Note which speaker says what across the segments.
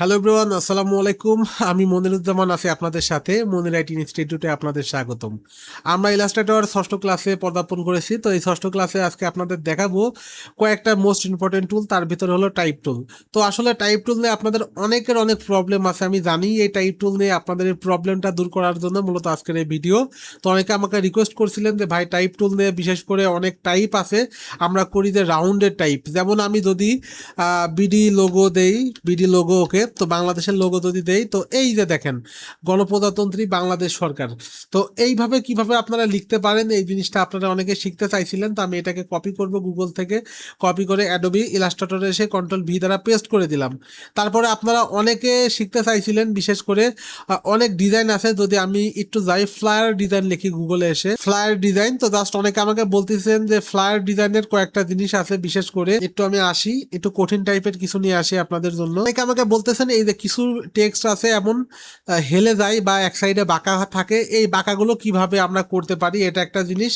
Speaker 1: Hello everyone, আসসালামু আলাইকুম। আমি মনিরুজ্জামান আছি আপনাদের সাথে। মনির আইটি ইনস্টিটিউটে আপনাদের স্বাগতম। আমরা ইলাস্ট্রেটর ষষ্ঠ ক্লাসে পদার্পণ করেছি। তো এই ষষ্ঠ ক্লাসে আজকে আপনাদের দেখাবো কয়েকটা মোস্ট ইম্পর্টেন্ট টুল। তার ভিতরে হলো টাইপ টুল। তো আসলে টাইপ টুল নিয়ে আপনাদের অনেকের অনেক প্রবলেম আছে, আমি জানি। এই টাইপ টুল নিয়ে আপনাদের এই প্রবলেমটা দূর করার জন্য মূলত আজকের এই ভিডিও। তো অনেকে আমাকে রিকোয়েস্ট করছিলেন যে ভাই টাইপ টুল নিয়ে বিশেষ করে অনেক টাইপ আছে, আমরা করি যে রাউন্ডের টাইপ। যেমন আমি যদি বিডি লোগো দেই, বিডি লোগো, ওকে, তো বাংলাদেশের লোগো যদি দেই, তো এই যে দেখেন গণপ্রজাতন্ত্রী বাংলাদেশ সরকার। তো এইভাবে কিভাবে আপনারা লিখতে পারেন এই জিনিসটা আপনারা অনেকে শিখতে চাইছিলেন। তো আমি এটাকে কপি করব গুগল থেকে, কপি করে অ্যাডোবি ইলাস্ট্রেটরে এসে কন্ট্রোল ভি দ্বারা পেস্ট করে দিলাম। তারপরে আপনারা অনেকে শিখতে চাইছিলেন, বিশেষ করে অনেক ডিজাইন আছে। যদি আমি একটু যাই ফ্লায়ার ডিজাইন লিখি গুগলে এসে, ফ্লায়ার ডিজাইন, তো জাস্ট অনেকে আমাকে বলতেছেন যে ফ্লায়ার ডিজাইনের কয়েকটা জিনিস আছে। বিশেষ করে একটু আমি আসি, একটু কঠিন টাইপের কিছু নিয়ে আসি আপনাদের জন্য। অনেকে আমাকে বলতেছেন এই যে কিছু টেক্সট আছে এমন হেলে যায় বা এক সাইডে বাঁকা থাকে, এই বাঁকাগুলো কিভাবে আমরা করতে পারি, এটা একটা জিনিস।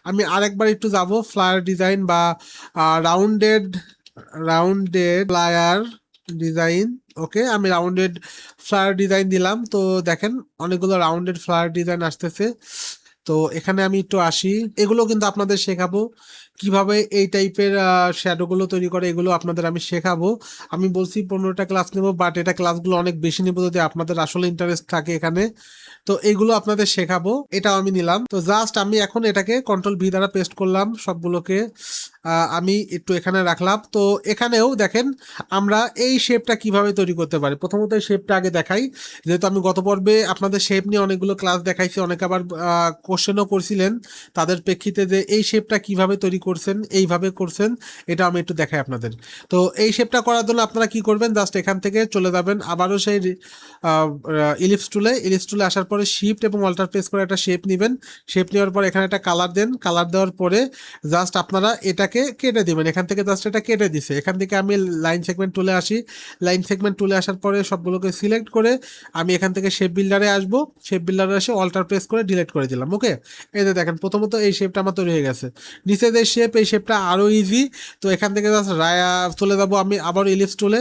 Speaker 1: আমি আরেকবার একটু যাব ফ্লায়ার ডিজাইন বা রাউন্ডেড রাউন্ডেড ফ্লায়ার ডিজাইন। ওকে, আমি রাউন্ডেড ফ্লায়ার ডিজাইন দিলাম। তো দেখেন অনেকগুলো রাউন্ডেড ফ্লায়ার ডিজাইন আসতেছে। তো এখানে আমি একটু আসি, এগুলো কিন্তু আপনাদের শেখাবো কিভাবে এই টাইপের শ্যাডোগুলো তৈরি করে, এগুলো আপনাদের আমি শেখাবো। আমি বলছি 15টা ক্লাস নেব, বাট এটা ক্লাসগুলো অনেক বেশি নেব যদি আপনাদের আসলে ইন্টারেস্ট থাকে এখানে। তো এইগুলো আপনাদের শেখাবো, এটাও আমি নিলাম। তো জাস্ট আমি এখন এটাকে কন্ট্রোল ভি দ্বারা পেস্ট করলাম সবগুলোকে। আমি একটু এখানে রাখলাম। তো এখানেও দেখেন আমরা এই শেপটা কিভাবে তৈরি করতে পারি। প্রথমত এই শেপটা আগে দেখাই, যেহেতু আমি গত পর্বে আপনাদের শেপ নিয়ে অনেকগুলো ক্লাস দেখাইছি। অনেকে আবার কোশ্চেনও করছিলেন তাদের প্রেক্ষিতে যে এই শেপটা কিভাবে তৈরি করছেন, এইভাবে করছেন, এটা আমি একটু দেখাই আপনাদের। তো এই শেপটা করার জন্য আপনারা কি করবেন, জাস্ট এখান থেকে চলে যাবেন আবারও সেই ইলিপস টুলে। ইলিপস টুলে আসার পরে শিফট এবং অল্টার প্রেস করে একটা শেপ নেবেন। শেপ নেওয়ার পর এখানে একটা কালার দেন। কালার দেওয়ার পরে জাস্ট আপনারা এটাকে কেটে দিবেন। এখান থেকে জাস্ট এটা কেটে দিছে। এখান থেকে আমি লাইন সেগমেন্ট টুলে আসি। লাইন সেগমেন্ট টুলে আসার পরে সবগুলোকে সিলেক্ট করে আমি এখান থেকে শেপ বিল্ডারে আসবো। শেপ বিল্ডারে এসে অল্টার প্রেস করে ডিলিট করে দিলাম। ওকে, এই যে দেখেন প্রথমত এই শেপটা আমার তৈরি হয়ে গেছে। নিচে যে শেপ, এই শেপটা আরও ইজি। তো এখান থেকে জাস্ট চলে যাবো আমি আবার ইলিপস টুলে।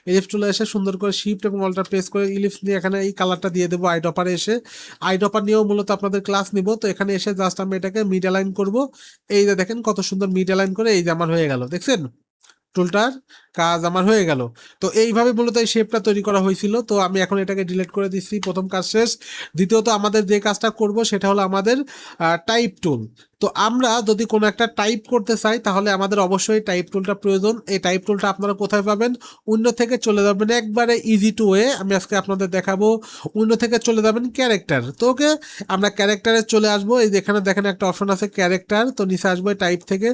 Speaker 1: ইলিপস টুলে এসে সুন্দর করে শিফট এবং অল্টার প্রেস করে ইলিপস নিয়ে এখানে এই কালারটা দিয়ে দেবো। আইডপারে এসে আইডপার নিয়েও মূলত আপনাদের ক্লাস নিব। তো এখানে এসে জাস্ট আমি এটাকে মিড অ্যালাইন করবো। এই যে দেখেন কত সুন্দর মিড অ্যালাইন করে এই যে আমার হয়ে গেল, দেখছেন টুলটার কাজ আমার হয়ে গেল। তো এইভাবে মূলত এই শেপটা তৈরি করা হয়েছিল। তো আমি এখন এটাকে ডিলিট করে দিচ্ছি, প্রথম কাজ শেষ। দ্বিতীয়ত আমাদের যে কাজটা করব সেটা হলো আমাদের টাইপ টুল। তো আমরা যদি কোনো একটা টাইপ করতে চাই তাহলে আমাদের অবশ্যই টাইপ টুলটা প্রয়োজন। এই টাইপ টুলটা আপনারা কোথায় পাবেন, উইন্ডো থেকে চলে যাবেন একবারে ইজি টু ওয়ে। আমি আজকে আপনাদের দেখাবো। উইন্ডো থেকে চলে যাবেন ক্যারেক্টার। তো ওকে, আমরা ক্যারেক্টারে চলে আসবো। এই যেখানে দেখেন একটা অপশন আছে ক্যারেক্টার, তো নিচে আসবো টাইপ থেকে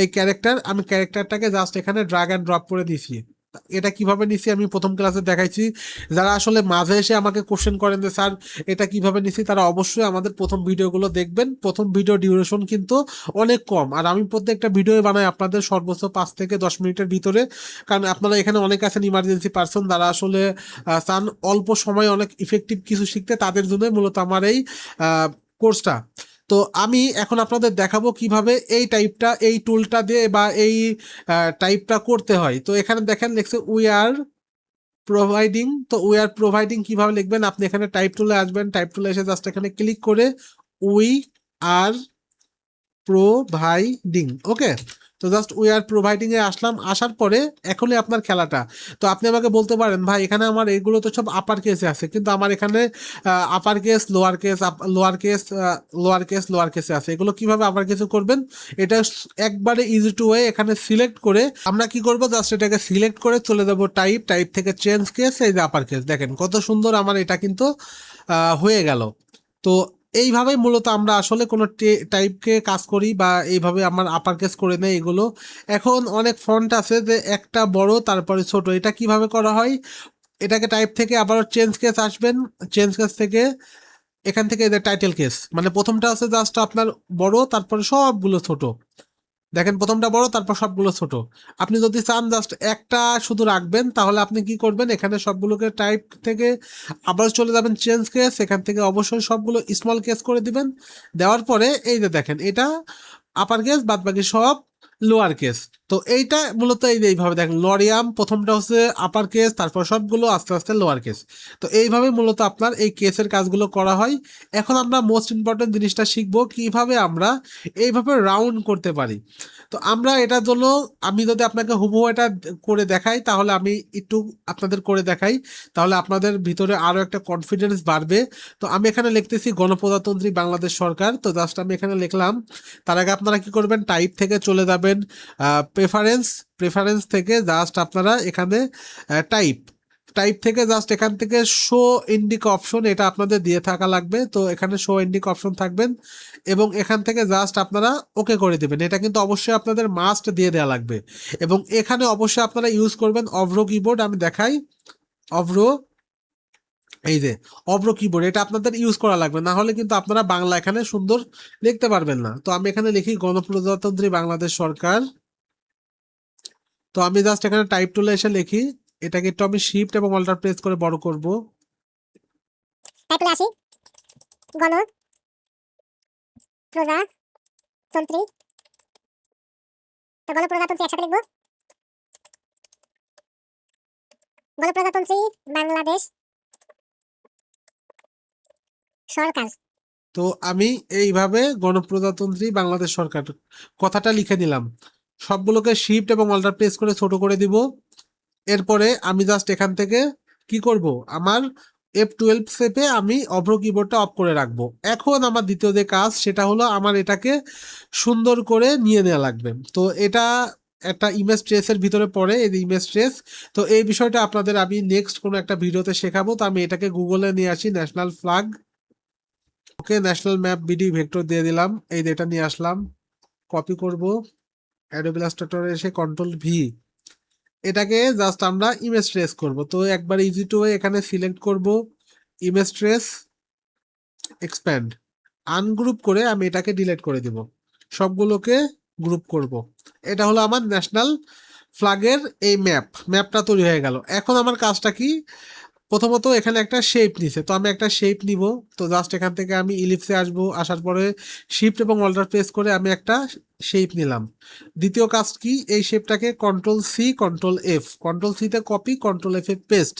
Speaker 1: এই ক্যারেক্টার। আমি ক্যারেক্টারটাকে জাস্ট এখানে ড্রাগ অ্যান্ড ড্রপ করে দিছি। এটা কিভাবে নিছি আমি প্রথম ক্লাসে দেখাইছি। যারা আসলে মাঝে এসে আমাকে কোশ্চেন করেন যে স্যার এটা কিভাবে নিছি, তারা অবশ্যই আমাদের প্রথম ভিডিওগুলো দেখবেন। প্রথম ভিডিও ডিউরেশন কিন্তু অনেক কম, আর আমি প্রত্যেকটা ভিডিও বানাই আপনাদের সর্বোচ্চ 5 থেকে 10 মিনিটের ভিতরে। কারণ আপনারা এখানে অনেক আছেন ইমার্জেন্সি পার্সন, যারা আসলে চান অল্প সময়ে অনেক ইফেক্টিভ কিছু শিখতে, তাদের জন্যই মূলত আমার এই কোর্সটা। তো আমি এখন আপনাদের দেখাবো কিভাবে এই টাইপটা, এই টুলটা দিয়ে বা এই টাইপটা করতে হয়। তো এখানে দেখেন লিখছে উই আর প্রোভাইডিং। তো উই আর প্রোভাইডিং কিভাবে লিখবেন, আপনি এখানে টাইপ টুলে আসবেন। টাইপ টুলে এসে জাস্ট এখানে ক্লিক করে উই আর প্রোভাইডিং, ওকে। তো জাস্ট উই আর প্রোভাইডিং এ আসলাম। আসার পরে এখনই আপনার খেলাটা। তো আপনি আমাকে বলতে পারেন ভাই এখানে আমার এগুলো তো সব আপার কেসে আছে, কিন্তু আমার এখানে upper case, lower case, lower case, lower case, lower কেসে আছে। এগুলো কিভাবে আপার কেসে করবেন, এটা একবারে ইজি টু ওয়ে। এখানে সিলেক্ট করে আমরা কি করব, জাস্ট এটাকে সিলেক্ট করে চলে যাব টাইপ। টাইপ থেকে চেঞ্জ কেস, এই যে আপার কেস, দেখেন কত সুন্দর আমার এটা কিন্তু হয়ে গেল। তো এইভাবেই মূলত আমরা আসলে কোনো টাইপকে কাজ করি, বা এইভাবে আমার আপার কেস করে নেই এগুলো। এখন অনেক ফন্ট আছে যে একটা বড় তারপরে ছোট, এটা কিভাবে করা হয়, এটাকে টাইপ থেকে আবারও চেঞ্জ কেস আসবেন। চেঞ্জ কেস থেকে এখান থেকে এদের টাইটেল কেস, মানে প্রথমটা আছে জাস্ট আপনার বড় তারপরে সবগুলো ছোট। দেখেন প্রথমটা বড় তারপর সবগুলো ছোট। আপনি যদি চান জাস্ট একটা শুধু রাখবেন, তাহলে আপনি কি করবেন, এখানে সবগুলোকে টাইপ থেকে আবার চলে যাবেন চেঞ্জ কেস। এখান থেকে অবশ্যই সবগুলো স্মল কেস করে দিবেন। দেওয়ার পরে এই যে দেখেন এটা আপার কেস, বাদ বাকি সব লোয়ার কেস। তো এইটা মূলত এইভাবে দেখেন, লরিয়াম প্রথমটা হচ্ছে আপার কেস, তারপর সবগুলো আস্তে আস্তে লোয়ার কেস। তো এইভাবে মূলত আপনার এই কেসের কাজগুলো করা হয়। এখন আমরা মোস্ট ইম্পর্টেন্ট জিনিসটা শিখবো কিভাবে আমরা এইভাবে রাউন্ড করতে পারি। তো আমরা এটার জন্য, আমি যদি আপনাকে হুবহু এটা করে দেখাই, তাহলে আমি একটু আপনাদের করে দেখাই, তাহলে আপনাদের ভিতরে আরো একটা কনফিডেন্স বাড়বে। তো আমি এখানে লিখতেছি গণপ্রজাতন্ত্রী বাংলাদেশ সরকার। তো জাস্ট আমি এখানে লিখলাম। তার আগে আপনারা কি করবেন, টাইপ থেকে চলে যাবেন প্রেফারেন্স। প্রেফারেন্স থেকে জাস্ট আপনারা এখানে টাইপ টাইপ থেকে জাস্ট এখান থেকে শো ইন্ডিক অপশন, এটা আপনাদের দিয়ে থাকা লাগবে। তো এখানে শো ইন্ডিক অপশন থাকবেন এবং এখান থেকে জাস্ট আপনারা ওকে করে দেবেন। এটা কিন্তু অবশ্যই আপনাদের মাস্ট দিয়ে দেওয়া লাগবে। এবং এখানে অবশ্যই আপনারা ইউজ করবেন অভ্র কিবোর্ড। আমি দেখাই, অভ্র, এই যে অভ্র কিবোর্ড, এটা আপনাদের ইউজ করা লাগবে, না হলে কিন্তু আপনারা বাংলা এখানে সুন্দর লিখতে পারবেন না। তো আমি এখানে লিখি গণপ্রজাতন্ত্রী বাংলাদেশ সরকার। তো আমি জাস্ট এখানে টাইপ টুলে এসে লিখি, এটাকে একটু আমি শিফট এবং অল্টার প্রেস করে বড় করব।
Speaker 2: টাইপ টুলে আসি, গণ প্রজাতন্ত্রী, তো গণপ্রজাতন্ত্রী একসাথে লিখবো, গণপ্রজাতন্ত্রী বাংলাদেশ সরকার।
Speaker 1: তো আমি এইভাবে গণপ্রজাতন্ত্রী বাংলাদেশ সরকার কথাটা লিখে নিলাম। সবগুলোকে শিফট এবং অল্টার প্রেস করে ছোট করে দিব। এরপরে আমি জাস্ট এখান থেকে কি করব, আমার F12 চেপে আমি অভ্র কিবোর্ডটা অফ করে রাখবো। এখন আমার দ্বিতীয় যে কাজ, সেটা হলো আমার এটাকে সুন্দর করে নিয়ে নেওয়া লাগবে। তো এটা একটা ইমেজ ট্রেসের ভিতরে পড়ে, এই ইমেজ ট্রেস। তো এই বিষয়টা আপনাদের আমি নেক্সট কোনো একটা ভিডিওতে শেখাবো। তো আমি এটাকে গুগলে নিয়ে আসি, ন্যাশনাল ফ্ল্যাগ, ওকে, ন্যাশনাল ম্যাপ বিডি ভেক্টর দিয়ে দিলাম, এই ডেটা নিয়ে আসলাম, কপি করব, অ্যাডোবি ইলাস্ট্রেটরে এসে কন্ট্রোল ভি, এটাকে জাস্ট আমরা ইমেজ ট্রেস করব। তো একবার ইজি টু এখানে সিলেক্ট করব ইমেজ ট্রেস, এক্সপ্যান্ড, আনগ্রুপ করে আমি এটাকে ডিলিট করে দিব, সবগুলোকে গ্রুপ করব। এটা হলো আমার ন্যাশনাল ফ্ল্যাগের এই ম্যাপটা তৈরি হয়ে গেল। এখন আমার কাজটা কি, প্রথমত এখানে একটা শেপ নিছে, তো আমি একটা শেপ নিব। তো জাস্ট এখান থেকে আমি ইলিপসে আসবো, আসার পরে শিফট এবং অল্টার প্রেস করে আমি একটা শেপ নিলাম। দ্বিতীয় কাজ কি, এই শেপটাকে control C control F, control সিতে কপি, কন্ট্রোল এফ এ পেস্ট,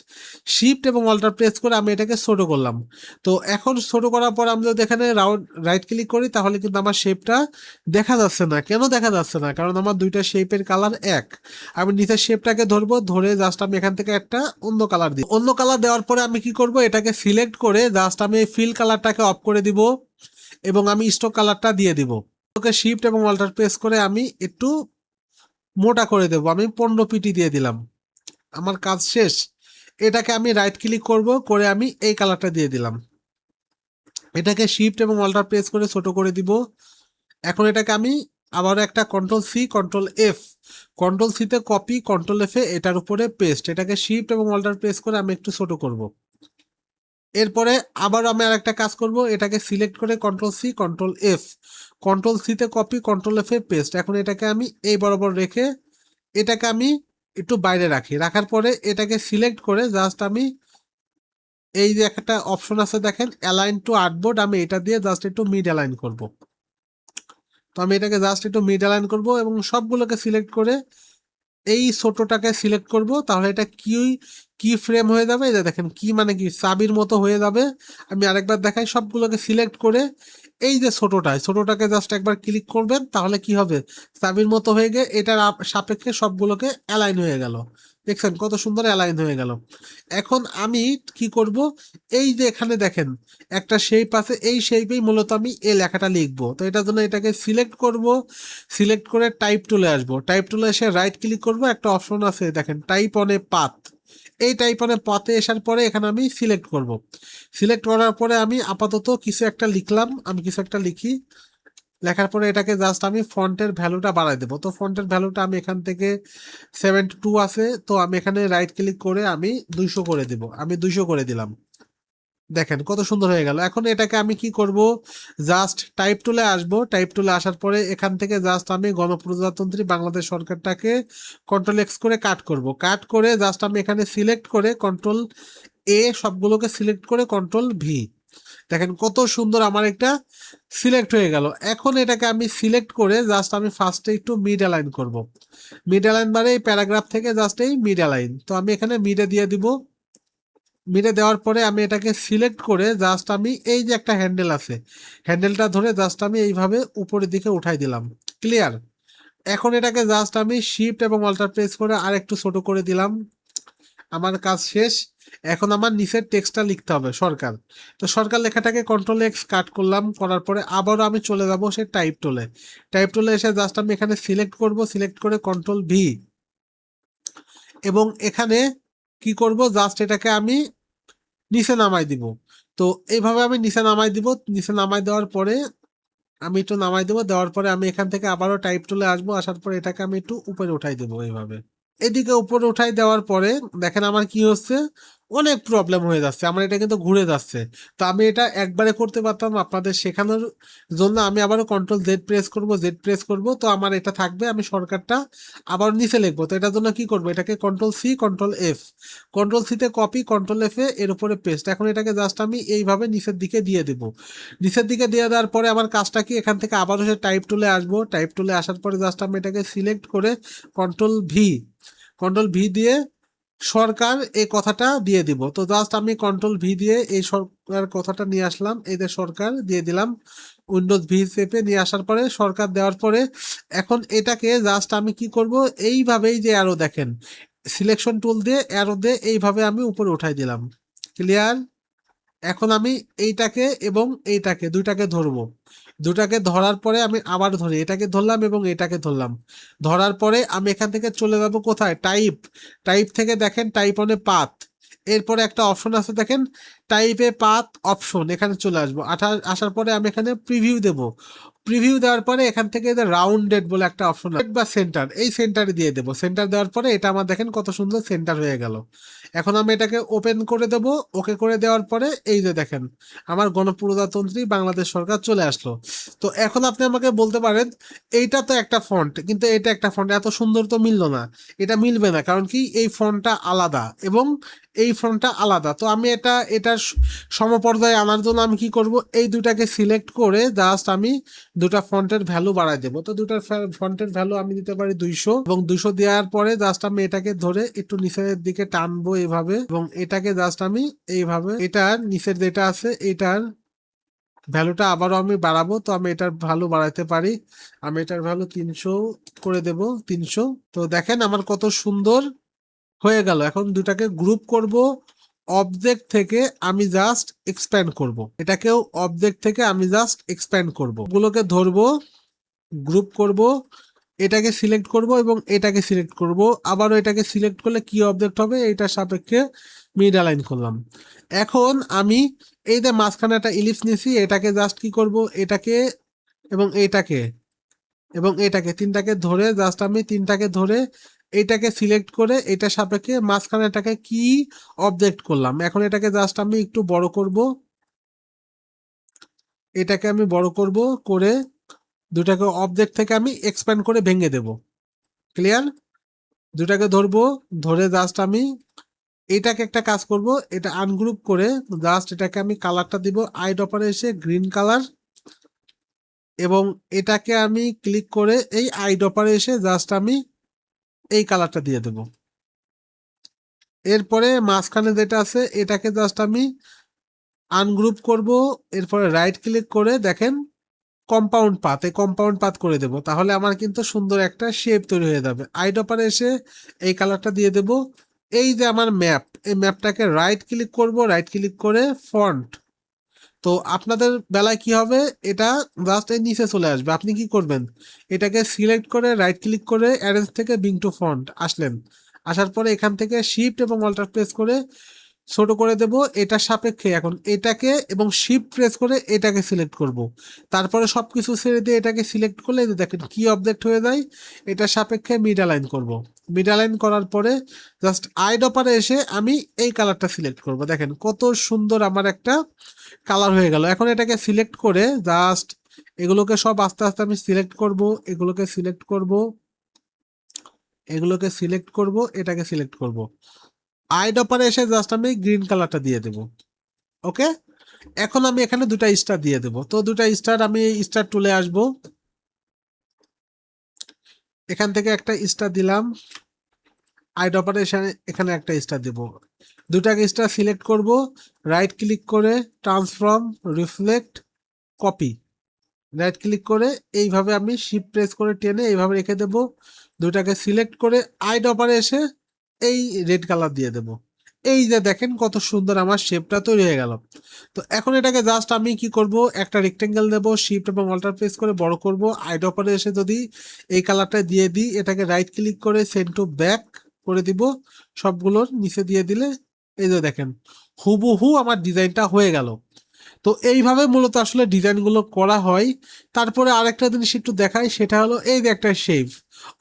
Speaker 1: শিফট এবং অল্টার প্রেস করে আমি এটাকে ছোট করলাম। তো এখন ছোট করার পর আমি যদি এখানে রাইট ক্লিক করি, তাহলে কিন্তু আমার শেপটা দেখা যাচ্ছে না। কেন দেখা যাচ্ছে না? কারণ আমার দুইটা শেপের কালার এক। আমি নিচের শেপটাকে ধরবো, ধরে জাস্ট আমি এখান থেকে একটা অন্য কালার দিই। অন্য কালার দেওয়ার পরে আমি কি করব, এটাকে সিলেক্ট করে জাস্ট আমি ফিল কালারটাকে অফ করে দিব এবং আমি স্টক কালারটা দিয়ে দিব। ওকে, শিফট এবং অল্টার প্রেস করে আমি একটু মোটা করে দেব, আমি 15 পিটি দিয়ে দিলাম। আমার কাজ শেষ। এটাকে আমি রাইট ক্লিক করব, করে আমি এই কালারটা দিয়ে দিলাম। এটাকে শিফট এবং অল্টার প্রেস করে ছোট করে দিব। এখন এটাকে আমি আবার একটা control C control F, control সিতে কপি, কন্ট্রোল এফ এ এটার উপরে পেস্ট, এটাকে শিফট এবং অল্টার প্রেস করে আমি একটু ছোট করব। এরপরে আবার আমি আর একটা কাজ করব, এটাকে সিলেক্ট করে control C control F, control সিতে কপি, কন্ট্রোল এফ এ পেস্ট। এখন এটাকে আমি এই বরাবর রেখে এটাকে আমি একটু বাইরে রাখি। রাখার পরে এটাকে সিলেক্ট করে জাস্ট আমি এই যে একটা অপশন আছে দেখেন, অ্যালাইন টু আর্টবোর্ড, আমি এটা দিয়ে জাস্ট একটু মিড অ্যালাইন করব। তো আমি এটাকে জাস্ট একটু মিড অ্যালাইন করব এবং সবগুলোকে সিলেক্ট করে এই ছোটটাকে সিলেক্ট করব, তাহলে এটা কি ফ্রেম হয়ে যাবে। এই যে দেখেন, কি মানে কি চাবির মতো হয়ে যাবে। আমি আরেকবার দেখাই, সবগুলোকে সিলেক্ট করে এই যে ছোটটাকে জাস্ট একবার ক্লিক করবেন, তাহলে কি হবে, চাবির মতো হয়ে গিয়ে এটার সাপেক্ষে সবগুলোকে অ্যালাইন হয়ে গেল। দেখছেন কত সুন্দর অ্যালাইন হয়ে গেল। এখন আমি কি করব, এই যে এখানে দেখেন একটা শেপ আছে, এই শেপেই মূলত আমি এই লেখাটা লিখবো। তো এটার জন্য এটাকে সিলেক্ট করব, সিলেক্ট করে টাইপ টুলে আসবো, টাইপ টুলে এসে রাইট ক্লিক করব, একটা অপশন আছে দেখেন টাইপ অন এ পাথ, এই টাইপ অন এ পাথে আসার পরে এখানে আমি সিলেক্ট করব। সিলেক্ট করার পরে আমি আপাতত কিছু একটা লিখলাম, আমি কিছু একটা লিখি। লেখার পরে এটাকে জাস্ট আমি ফন্টের ভ্যালুটা বাড়াই দেবো। তো ফন্টের ভ্যালুটা আমি এখান থেকে 72 আছে, তো আমি এখানে রাইট ক্লিক করে আমি 200 করে দিব, আমি 200 করে দিলাম। দেখেন কত সুন্দর হয়ে গেল। এখন এটাকে আমি কি করব, জাস্ট টাইপ টুলে আসবো, টাইপ টুলে আসার পরে এখান থেকে জাস্ট আমি গণপ্রজাতন্ত্রী বাংলাদেশ সরকারটাকে কন্ট্রোল এক্স করে কাট করব। কাট করে জাস্ট আমি এখানে সিলেক্ট করে কন্ট্রোল এ, সবগুলোকে সিলেক্ট করে কন্ট্রোল ভি, দেখেন কত সুন্দর আমার একটা সিলেক্ট হয়ে গেল। এখন এটাকে আমি সিলেক্ট করে জাস্ট আমি ফার্স্টে একটু মিড অ্যালাইন করব। মিড অ্যালাইন মানে এই প্যারাগ্রাফ থেকে জাস্ট এই মিড অ্যালাইন, তো আমি এখানে মিডে দিয়ে দিব। মিডে দেওয়ার পরে আমি এটাকে সিলেক্ট করে জাস্ট আমি এই যে একটা হ্যান্ডেল আছে, হ্যান্ডেলটা ধরে জাস্ট আমি এইভাবে উপরের দিকে উঠাই দিলাম। ক্লিয়ার? এখন এটাকে জাস্ট আমি শিফট এবং অল্টার প্রেস করে আর একটু ছোট করে দিলাম। আমার কাজ শেষ। এখন আমার নিচের টেক্সটটা লিখতে হবে সরকার। তো সরকার লেখাটাকে কন্ট্রোল এক্স কাট করলাম, করার পরে আবারও আমি চলে যাব সে টাইপ টুলে। টাইপ টুলে এসে জাস্ট আমি এখানে সিলেক্ট করব, সিলেক্ট করে কন্ট্রোল ভি, এবং এখানে কি করব, জাস্ট এটাকে আমি নিচে নামাই দিব। তো এইভাবে আমি নিচে নামাই দিব। নিচে নামাই দেওয়ার পরে আমি একটু নামাই দেবো, দেওয়ার পরে আমি এখান থেকে আবারও টাইপ টুলে আসবো, আসার পরে এটাকে আমি একটু উপরে উঠাই দেবো এইভাবে। এদিকে উপরে উঠাই দেওয়ার পরে দেখেন আমার কি হচ্ছে, অনেক প্রবলেম হয়ে যাচ্ছে, আমার এটা কিন্তু ঘুরে যাচ্ছে। তো আমি এটা একবারে করতে পারতাম, আপনাদের শেখানোর জন্য আমি আবারও কন্ট্রোল জেড প্রেস করব, জেড প্রেস করব, তো আমার এটা থাকবে। আমি সরকারটা আবার নিচে লিখবো, তো এটার জন্য কি করবো, এটাকে control C control F, control সিতে কপি, কন্ট্রোল এফ এর উপরে পেস্ট। এখন এটাকে জাস্ট আমি এইভাবে নিচের দিকে দিয়ে দেব। নিচের দিকে দিয়ে দেওয়ার পরে আমার কাজটা কি, এখান থেকে আবারও সে টাইপ টুলে আসবো। টাইপ টুলে আসার পরে জাস্ট আমি এটাকে সিলেক্ট করে কন্ট্রোল ভি, কন্ট্রোল ভি দিয়ে সরকার এই কথাটা দিয়ে দিব। তো জাস্ট আমি কন্ট্রোল ভি দিয়ে এই সরকার কথাটা নিয়ে আসলাম, এই যে সরকার দিয়ে দিলাম। উইন্ডোজ ভি চেপে নিয়ে আসার পরে সরকার দেওয়ার পরে এখন এটাকে জাস্ট আমি কি করব, এইভাবেই যে অ্যারো দেখেন, সিলেকশন টুল দিয়ে অ্যারো দিয়ে এইভাবে আমি উপরে উঠাই দিলাম। ক্লিয়ার? এখন আমি এইটাকে এবং এইটাকে দুইটাকে ধরবো। দুটাকে ধরার পরে আমি আবার ধরি, এটাকে ধরলাম এবং এটাকে ধরলাম। ধরার পরে আমি এখান থেকে চলে যাব কোথায়, টাইপ। টাইপ থেকে দেখেন টাইপ অনে পাথ, এরপরে একটা অপশন আছে দেখেন টাইপে পাথ অপশন, এখানে চলে আসবো। আসার পরে আমি এখানে প্রিভিউ দেব। প্রিভিউ দেওয়ার পরে এখান থেকে রাউন্ডেড বলে একটা অপশন বা সেন্টার, এই সেন্টারে দিয়ে দেবো। সেন্টার দেওয়ার পরে এটা আমার দেখেন কত সুন্দর সেন্টার হয়ে গেল। এখন আমি এটাকে ওপেন করে দেব। ওকে করে দেওয়ার পরে এই যে দেখেন আমার গণপ্রজাতন্ত্রী বাংলাদেশ সরকার চলে আসলো। তো এখন আপনি আমাকে বলতে পারেন এইটা তো একটা ফন্ট, কিন্তু এটা একটা ফন্ট, এত সুন্দর তো মিললো না। এটা মিলবে না, কারণ কি এই ফন্টটা আলাদা এবং এই ফন্টটা আলাদা। তো আমি এটার সমপর্যায়ে আনার জন্য আমি কি করব, এই দুটাকে সিলেক্ট করে জাস্ট আমি দুটা ফন্টের ভ্যালু বাড়াই দেবো। তো দুটার ফন্টের ভ্যালু আমি দিতে পারি 200, এবং 200 দেওয়ার পরে জাস্ট আমি এটাকে ধরে একটু নিচের দিকে টানবো এইভাবে, এবং এটাকে জাস্ট আমি এইভাবে এটার নিচের যেটা আছে এটার ভ্যালুটা আবারও আমি বাড়াবো। তো আমি এটার ভ্যালু বাড়াইতে পারি, আমি এটার ভ্যালু 300 করে দেব, 300। তো দেখেন আমার কত সুন্দর হয়ে গেল। এখন দুটাকে গ্রুপ করব, অবজেক্ট থেকে আমি জাস্ট এক্সপ্যান্ড করব, এটাকেও অবজেক্ট থেকে আমি জাস্ট এক্সপ্যান্ড করব। গুলোকে ধরবো, গ্রুপ করব, এটাকে সিলেক্ট করব এবং এটাকে সিলেক্ট করব। আবারও এটাকে সিলেক্ট করলে কি অবজেক্ট হবে, এইটার সাপেক্ষে মিড অ্যালাইন করলাম। এখন আমি এই যে মাঝখানে একটা ইলিপস নিছি, এটাকে জাস্ট কি করব, এটাকে এবং এটাকে এবং এটাকে তিনটাকে ধরে জাস্ট আমি তিনটাকে ধরে এটাকে সিলেক্ট করে এটার সাপেক্ষে মাঝখানে এটাকে কি অবজেক্ট করলাম। এখন এটাকে জাস্ট আমি একটু বড় করব, এটাকে আমি বড় করব করে দুটাকে অবজেক্ট থেকে আমি এক্সপ্যান্ড করে ভেঙে দেব। ক্লিয়ার? দুটাকে ধরবো, ধরে জাস্ট আমি এটাকে একটা কাজ করব, এটা আনগ্রুপ করে জাস্ট এটাকে আমি কালারটা দিব আইড্রপারে এসে গ্রিন কালার, এবং এটাকে আমি ক্লিক করে এই আইড্রপারে এসে জাস্ট আমি এই কালারটা দিয়ে দেব। এরপরে মাঝখানে যেটা আছে এটাকে জাস্ট আমি আনগ্রুপ করব, এরপরে রাইট ক্লিক করে দেখেন কম্পাউন্ড পাথ, এই কম্পাউন্ড পাথ করে দেব। তাহলে আমার কিন্তু সুন্দর একটা শেপ তৈরি হয়ে যাবে। আইড্রপারে এসে এই কালারটা দিয়ে দেব। এই যে আমার ম্যাপ, এই ম্যাপটাকে রাইট ক্লিক করব, রাইট ক্লিক করে ফন্ট। তো আপনাদের বেলায় কি হবে, এটা জাস্ট এর নিচে চলে আসবে। আপনি কি করবেন, এটাকে সিলেক্ট করে রাইট ক্লিক করে অ্যারেঞ্জ থেকে বিং টু ফন্ট আসলেন, আসার পরে এখান থেকে শিফট এবং অল্টার প্রেস করে ছোট করে দেব এটার সাপেক্ষে। এখন এটাকে এবং শিফট প্রেস করে এটাকে সিলেক্ট করব, তারপরে সবকিছু ছেড়ে দিয়ে এটাকে সিলেক্ট করলে দেখেন কি অবজেক্ট হয়ে যায়, এটার সাপেক্ষে মিড অ্যালাইন করব। মিড অ্যালাইন করার পরে জাস্ট আইড্রপারে এসে আমি এই কালারটা সিলেক্ট করব। দেখেন কত সুন্দর আমার একটা কালার হয়ে গেল। এখন এটাকে সিলেক্ট করে জাস্ট এগুলোকে সব আস্তে আস্তে আমি সিলেক্ট করব, এগুলোকে সিলেক্ট করব, এগুলোকে সিলেক্ট করব, এটাকে সিলেক্ট করব। আইড্রপারে এসে জাস্ট আমি গ্রিন কালারটা দিয়ে দেব। ওকে, এখন আমি এখানে দুটা স্টার দিয়ে দেব। তো দুটা স্টার আমি স্টার টুলে আসব, এখান থেকে একটা স্টার দিলাম, আইড্রপারে এখানে একটা স্টার দেব। দুটাকে স্টার সিলেক্ট করব, রাইট ক্লিক করে transform, reflect, copy, right click করে এইভাবে আমি শিফট প্রেস করে টেনে এইভাবে রেখে দেব। দুটাকে সিলেক্ট করে আইড্রপারে এসে এই রেড কালার দিয়ে দেব। এই যে দেখেন কত সুন্দর আমার শেপটা তৈরি হয়ে গেল। তো এখন এটাকে জাস্ট আমি কি করব, একটা রেক্টেঙ্গেল দেব, শিফট এবং অল্টার প্রেস করে বড় করব, আইড্রপারে এসে যদি এই কালারটা দিয়ে দিই, এটাকে রাইট ক্লিক করে সেন্ড টু ব্যাক করে দিব, সবগুলোর নিচে দিয়ে দিলে এই যে দেখেন হুবহু আমার ডিজাইনটা হয়ে গেল। তো এইভাবে মূলত আসলে ডিজাইনগুলো করা হয়। তারপরে আরেকটা জিনিস একটু দেখাই, সেটা হলো এই যে একটা শেপ।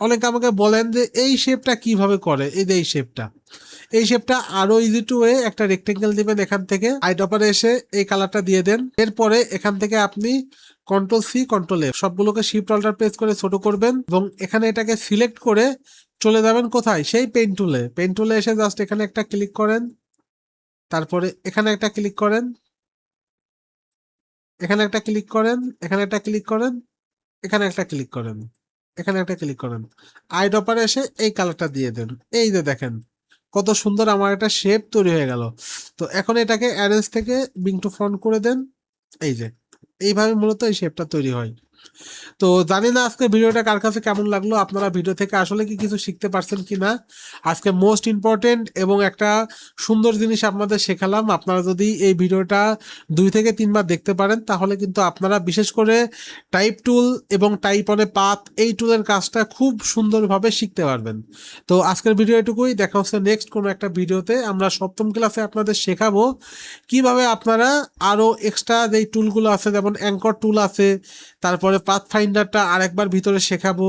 Speaker 1: অনেকে আমাকে বলেন যে এই শেপটা কিভাবে করে, এই যে এই শেপটা আরো ইজি টু ওয়ে, একটা রেক্টেঙ্গেল দিবেন, এখান থেকে আইড্রপারে এসে এই কালারটা দিয়ে দেন। এরপরে এখান থেকে আপনি কন্ট্রোল সি কন্ট্রোল এফ সবগুলোকে শিফট অল্টার প্রেস করে ছোট করবেন এবং এখানে এটাকে সিলেক্ট করে চলে যাবেন কোথায়, সেই পেন টুলে এসে জাস্ট এখানে একটা ক্লিক করেন, তারপরে এখানে একটা ক্লিক করেন, এখানে একটা ক্লিক করেন, এখানে একটা ক্লিক করেন, এখানে একটা ক্লিক করেন, এখানে একটা ক্লিক করেন, আইড্রপারে এসে এই কালারটা দিয়ে দেন। এই যে দেখেন কত সুন্দর আমার একটা শেপ তৈরি হয়ে গেল। তো এখন এটাকে অ্যারেঞ্জ থেকে বিং টু ফ্রন্ট করে দেন। এই যে এইভাবে মূলত এই শেপটা তৈরি হয়। তো জানি না আজকে ভিডিওটা কার কাছে কেমন লাগলো, আপনারা ভিডিও থেকে আসলে কি কিছু শিখতে পারছেন কিনা। আজকে মোস্ট ইম্পর্টেন্ট এবং একটা সুন্দর জিনিস আপনাদের শেখালাম। আপনারা যদি এই ভিডিওটা 2 থেকে 3 বার দেখতে পারেন তাহলে কিন্তু আপনারা বিশেষ করে টাইপ টুল এবং টাইপ অনে পাথ এই টুলের কাজটা খুব সুন্দরভাবে শিখতে পারবেন। তো আজকের ভিডিও এটুকুই, দেখা হচ্ছে নেক্সট কোনো একটা ভিডিওতে। আমরা 7ম ক্লাসে আপনাদের শেখাবো কিভাবে আপনারা আরো এক্সট্রা যেই টুলগুলো আছে, যেমন অ্যাঙ্কর টুল আছে, তারপরে পাথ ফাইন্ডারটা আরেকবার ভিতরে শেখাবো,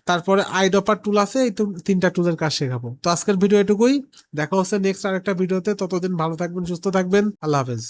Speaker 1: তারপরে আইড্রপার টুল আছে, এই 3টা টুলের কাজ শেখাবো। তো আজকের ভিডিও এটুকুই, দেখা হচ্ছে নেক্সট আরেকটা ভিডিওতে। ততদিন ভালো থাকবেন, সুস্থ থাকবেন, আল্লাহ হাফেজ।